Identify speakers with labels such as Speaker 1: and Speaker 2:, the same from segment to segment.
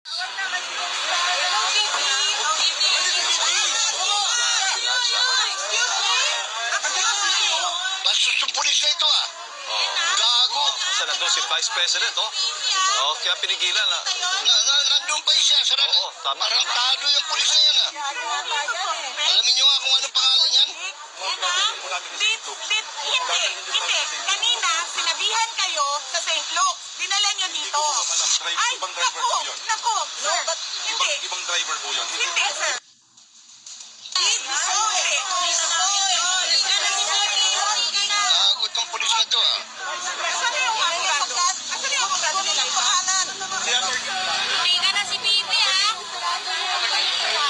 Speaker 1: Bastos yung pulis na ito ah. Gago.
Speaker 2: Sa nandun si Vice President, oh. Oh, kaya pinigilan, ah.
Speaker 1: Nandun pa siya.
Speaker 2: Oo, tama.
Speaker 1: Tarantado yung pulis na yan ah. Alamin nyo nga kung ano pangalan yan?
Speaker 3: Hindi. Kanina, sinabihan kayo sa St. Luke. Dinala nyo dito. Ay, naku. Sir, hindi.
Speaker 4: Ibang driver po yun.
Speaker 3: Hindi, sir.
Speaker 1: Gago itong pulis na to ah.
Speaker 3: Asan yung abogado nila? Ipahanan.
Speaker 5: Tiga na si Bibi, ah. Tiga na.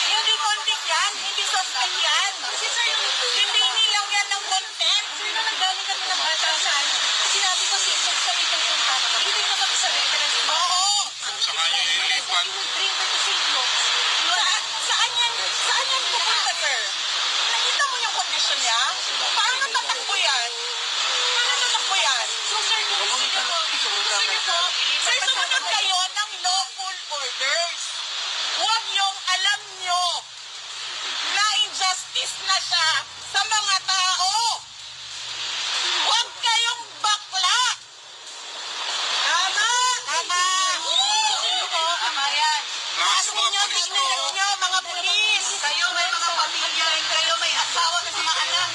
Speaker 3: Hindi convict yan. Hindi suspect yan. Hindi nilaw yan ng contempt.
Speaker 5: Sino nanggaling kami ng bata sa ano? Sinabi ko si Isaac sa itong punta. Hindi na magsabi ka na din.
Speaker 3: Oo.
Speaker 4: Sa kanya ipan.
Speaker 5: Drinker to St. Luke.
Speaker 3: Saan yan pupunta, sir? Nakita mo yung kondisyon niya? Paano natatakbo yan?
Speaker 5: So, sir, kung gusto niyo po,
Speaker 3: Sir, sumunod kayo ng lawful orders. Huwag yung alam nyo na injustice na siya sa mga tao. Huwag kayong bakla. Tama. Tama yan. Taas ninyo, tignan nyo, mga pulis. Kayo may mga pamilya, kayo may asawa, may mga anak.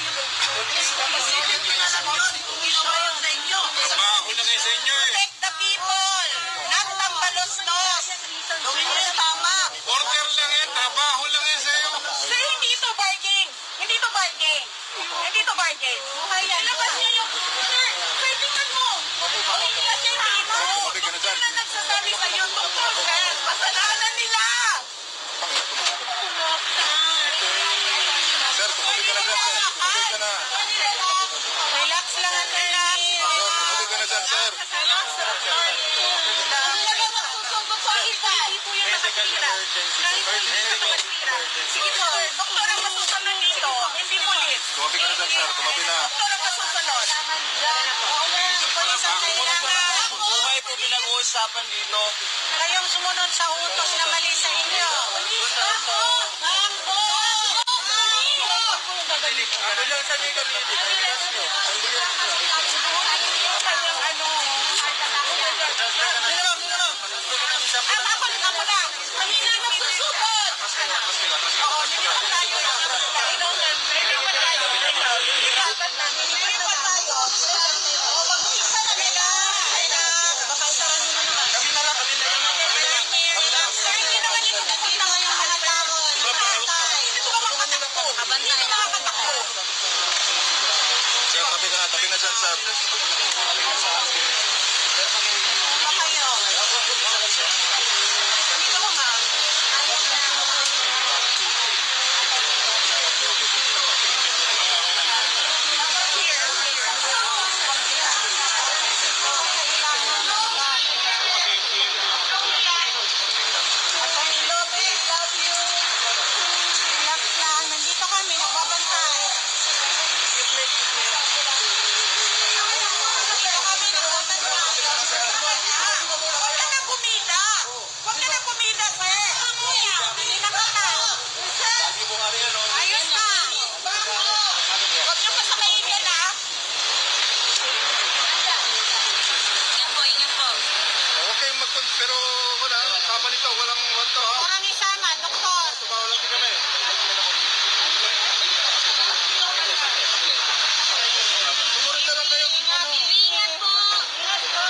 Speaker 3: Isipin nyo na lang yun. Kung ginawa yun sa inyo.
Speaker 4: Baho na kayo sa inyo eh.
Speaker 3: Protect the people, not tambalos-nos. Gawin nyo yung tama.
Speaker 4: Order lang yan. Trabaho lang yan sa'yo.
Speaker 3: Sir, hindi ito bargain. Hindi ito bargain. Ilabas niyo yung... Sir, tingnan mo. Ilabas niyo dito. Doktor na nagsasabi sa'yo, doktor, sir. Kasalanan nila.
Speaker 4: Sir, tumabi ka na dyan, sir. Tumabi ka na.
Speaker 3: Relax lang, relax.
Speaker 4: Sir, tumabi ka na dyan, sir.
Speaker 3: Relax, doktor. Hindi po yung nakatira. Sige po, doktor ang masusunod dito. Hindi pulis.
Speaker 4: Tumabi ka na dyan, sir. Tumabi na.
Speaker 3: Doktor ang masusunod. Pulis ang kailangan.
Speaker 6: Buhay po pinag-uusapan dito.
Speaker 3: Kayong sumunod sa utos na mali sa inyo. Ako!
Speaker 6: Ano lang sa dito, dinidilas nyo.
Speaker 3: Ako na! Kanina na susubod! Oo, nilipat tayo. Nilipat tayo. Oo, mag-uisa na nila. Baka isaran nyo na naman.
Speaker 6: Kami na lang.
Speaker 3: Sir, hindi naman ito nakita ngayong mga tao. Nakatay. Dito ba makatakbo? Dito makakatakbo.
Speaker 4: Sir, tabi na dyan, sir.
Speaker 3: Ba kayo? Dito ko, ma'am. Relax lang. Nandito kami, nagbabantay. Nandito kami, nagbabantay. Huwag ka na pumida. Huwag ka na pumida, sir. Kanina ka na. Ayos na. Huwag niyo pasakayin yan, ha?
Speaker 5: Ingat po.
Speaker 4: Okay, pero wala. Kapalito, walang wanto, ha?
Speaker 3: Kurang isama, doktor.
Speaker 4: Tumawa lang din kami. Sumunod na lang kayo kung ano.
Speaker 5: Ingat po.
Speaker 3: Ingat po.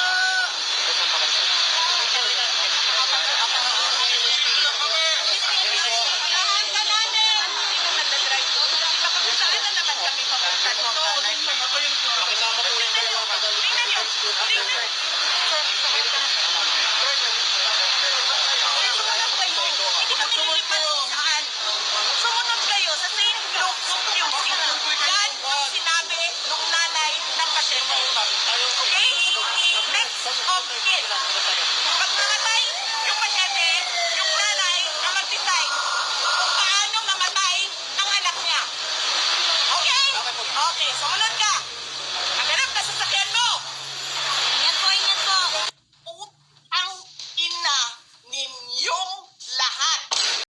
Speaker 3: Lahat ka namin. Nagdadrive ko. Saan na naman kami papunta mo?
Speaker 4: Pakisama po yung kayo.
Speaker 3: Tingnan niyo. Tingnan. Sir, sakit ka na. Sumunod kayo. Okay, so ano